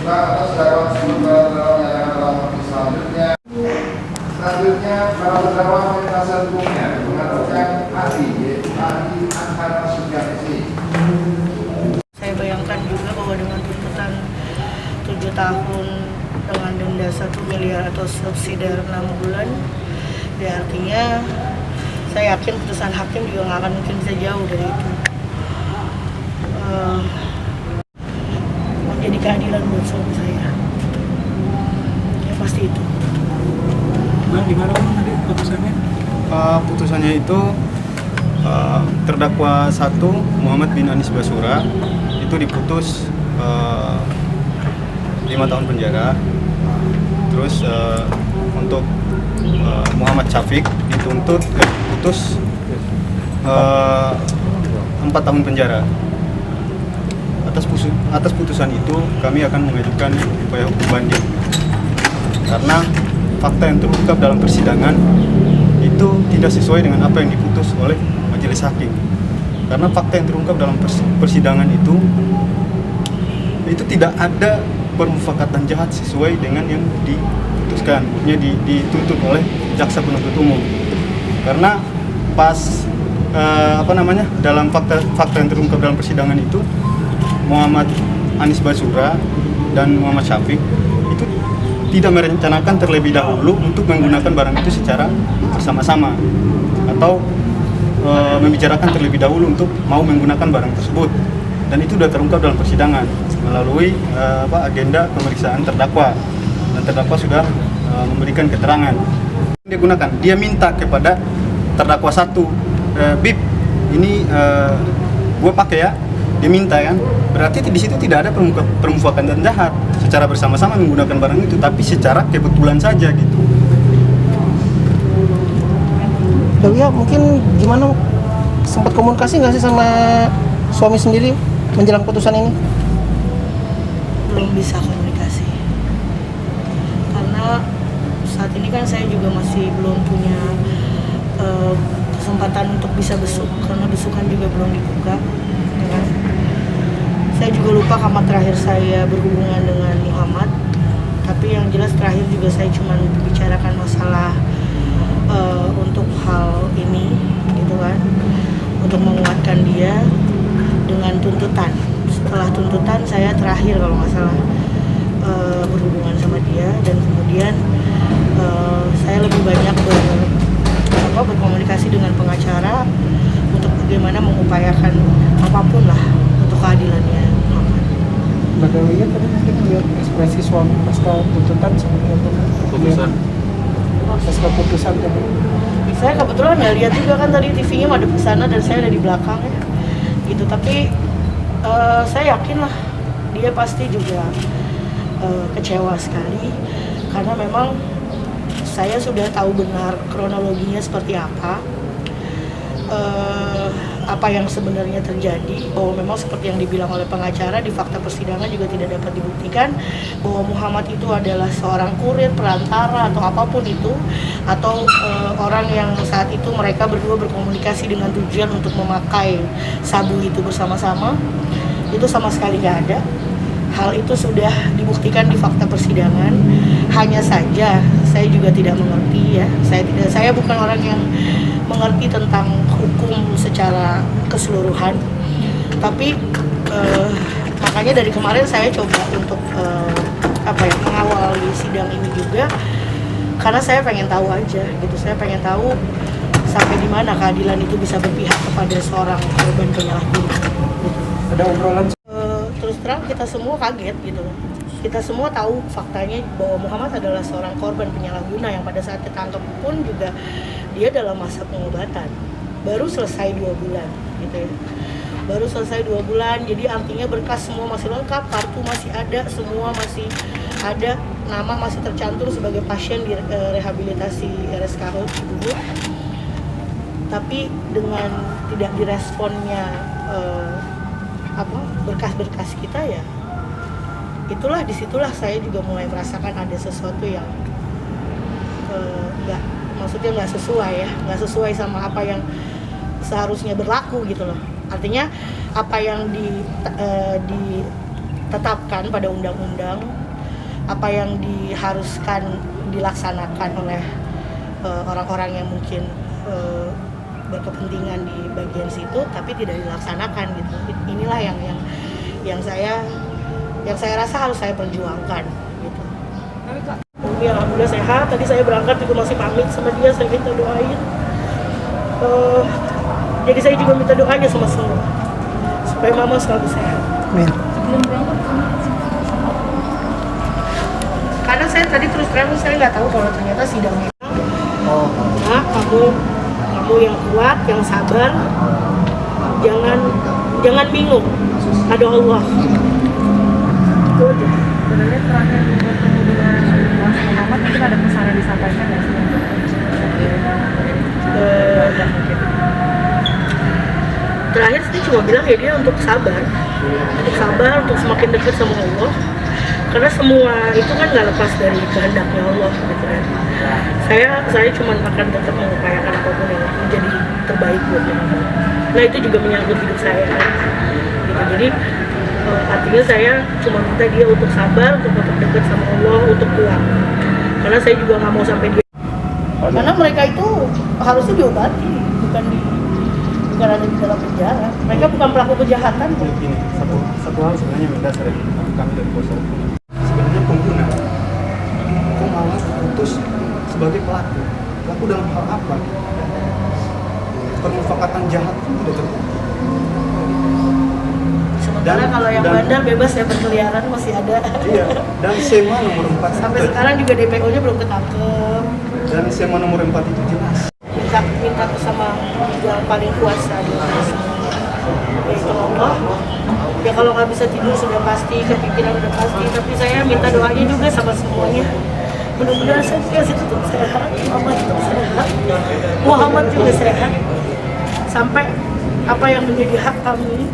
Selanjutnya, para terdakwa penasihat hukumnya mengajukan ahli, yaitu ahli Anhar Sugiarsi. Saya bayangkan juga bahwa dengan tuntutan 7 tahun dengan denda 1 miliar atau subsidi 6 bulan, ya artinya saya yakin putusan hakim juga nggak akan mungkin bisa jauh dari itu. Menjadi keadilan buat suami saya. Ya pasti itu. Gimana tadi putusannya? Putusannya itu terdakwa 1 Muhammad bin Anis Basura itu diputus 5 tahun penjara. Terus untuk Muhammad Syafiq dituntut diputus 4 tahun penjara. Atas putusan itu kami akan mengajukan upaya hukum banding karena fakta yang terungkap dalam persidangan itu tidak sesuai dengan apa yang diputus oleh majelis hakim. Karena fakta yang terungkap dalam persidangan itu tidak ada permufakatan jahat sesuai dengan yang diputuskan, dituntut oleh jaksa penuntut umum. Karena pas dalam fakta yang terungkap dalam persidangan itu Muhammad Anis Basura dan Muhammad Syafiq itu tidak merencanakan terlebih dahulu untuk menggunakan barang itu secara bersama-sama atau membicarakan terlebih dahulu untuk mau menggunakan barang tersebut, dan itu sudah terungkap dalam persidangan melalui agenda pemeriksaan terdakwa, dan terdakwa sudah memberikan keterangan. Dia minta kepada terdakwa 1, Bib, ini gue pakai ya. Dia minta kan, berarti di situ tidak ada permufakatan jahat secara bersama-sama menggunakan barang itu, tapi secara kebetulan saja gitu. Ya mungkin gimana, sempat komunikasi nggak sih sama suami sendiri menjelang putusan ini? Belum bisa komunikasi karena saat ini kan saya juga masih belum punya kesempatan untuk bisa besuk karena besukan juga belum dibuka. Saya juga lupa kapan terakhir saya berhubungan dengan Muhammad, tapi yang jelas terakhir juga saya cuma bicarakan masalah untuk hal ini gitu kan, untuk menguatkan dia dengan tuntutan. Setelah tuntutan saya terakhir kalau nggak salah berhubungan sama dia, dan kemudian saya lebih banyak berkomunikasi dengan pengacara untuk bagaimana mengupayakan apapun lah untuk keadilannya Muhammad. Bagaimana tadi mungkin lihat ekspresi suami pasca tuntutan seperti apa? Putusan. Pasca putusan tadi. Saya kebetulan nggak lihat juga kan tadi TV-nya ada di sana dan saya ada di belakang ya, gitu. Tapi saya yakin lah dia pasti juga kecewa sekali karena memang saya sudah tahu benar kronologinya seperti apa yang sebenarnya terjadi, bahwa memang seperti yang dibilang oleh pengacara di fakta persidangan juga tidak dapat dibuktikan bahwa Muhammad itu adalah seorang kurir, perantara atau apapun itu, atau orang yang saat itu mereka berdua berkomunikasi dengan tujuan untuk memakai sabu itu bersama-sama. Itu sama sekali nggak ada. Hal itu sudah dibuktikan di fakta persidangan. Hanya saja saya juga tidak mengerti ya. Saya bukan orang yang mengerti tentang hukum secara keseluruhan. Tapi makanya dari kemarin saya coba untuk mengawali sidang ini juga karena saya pengen tahu aja gitu. Saya pengen tahu sampai di mana keadilan itu bisa berpihak kepada seorang korban penyalahgunaan. Gitu. Ada obrolan? Terus terang kita semua kaget gitu. Kita semua tahu faktanya bahwa Muhammad adalah seorang korban penyalahguna yang pada saat ketangkep pun juga dia dalam masa pengobatan. Baru selesai 2 bulan gitu ya. Baru selesai 2 bulan, jadi artinya berkas semua masih lengkap, kartu masih ada, semua masih ada, nama masih tercantum sebagai pasien di rehabilitasi RSKH Cibubur. Tapi dengan tidak diresponnya berkas-berkas kita ya, disitulah saya juga mulai merasakan ada sesuatu yang nggak sesuai sama apa yang seharusnya berlaku gitu loh. Artinya apa yang tetapkan pada undang-undang, apa yang diharuskan dilaksanakan oleh orang-orang yang mungkin berkepentingan di bagian situ tapi tidak dilaksanakan gitu. Inilah yang saya rasa harus saya perjuangkan gitu. Umi alhamdulillah sehat. Tadi saya berangkat juga masih pamit sama dia, saya minta doain. Jadi saya juga minta doanya sama semua supaya mama selalu sehat. Amin. Karena saya tadi terus terang saya nggak tahu kalau ternyata sidangnya. Oh, Nah, kamu yang kuat, yang sabar, jangan bingung. Ada Allah. Itu aja. Sebenarnya terakhir bertemu dengan Mas Muhammad mungkin ada pesan yang disampaikan nggak sih? Terakhir sih cuma bilang ya dia untuk sabar, untuk semakin dekat sama Allah. Karena semua itu kan nggak lepas dari kehendaknya Allah gitu kan. Saya cuma akan tetap mengupayakan apapun yang menjadi terbaik buat Allah. Nah itu juga menyangkut hidup saya kan. Gitu. Jadi artinya saya cuma minta dia untuk sabar, untuk tetap dekat sama Allah, untuk kuat. Karena saya juga nggak mau sampai dia. Karena mereka itu harusnya diobati, bukan ada di dalam penjara. Mereka bukan pelaku kejahatan. Ini satu hal sebenarnya mendasar kami dari kuasa hukum. Sebenarnya pengguna itu malah putus sebagai pelaku. Pelaku dalam hal apa? Permufakatan jahat itu tidak terbukti. Sementara kalau yang bandar bebas ya berkeliaran masih ada. Iya. Dan SEMA nomor 4 Sampai sekarang juga DPO-nya belum ketangkep. Dan SEMA nomor 4 itu jelas. Minta sama yang paling kuasa di atas yaitu Allah. Ya kalau nggak bisa tidur sudah pasti, kepikiran sudah pasti. Tapi saya minta doanya juga sama semuanya. Mudah-mudahan saya tetap sehat, Mama tetap sehat, Muhammad juga sehat. Sampai apa yang menjadi hak kami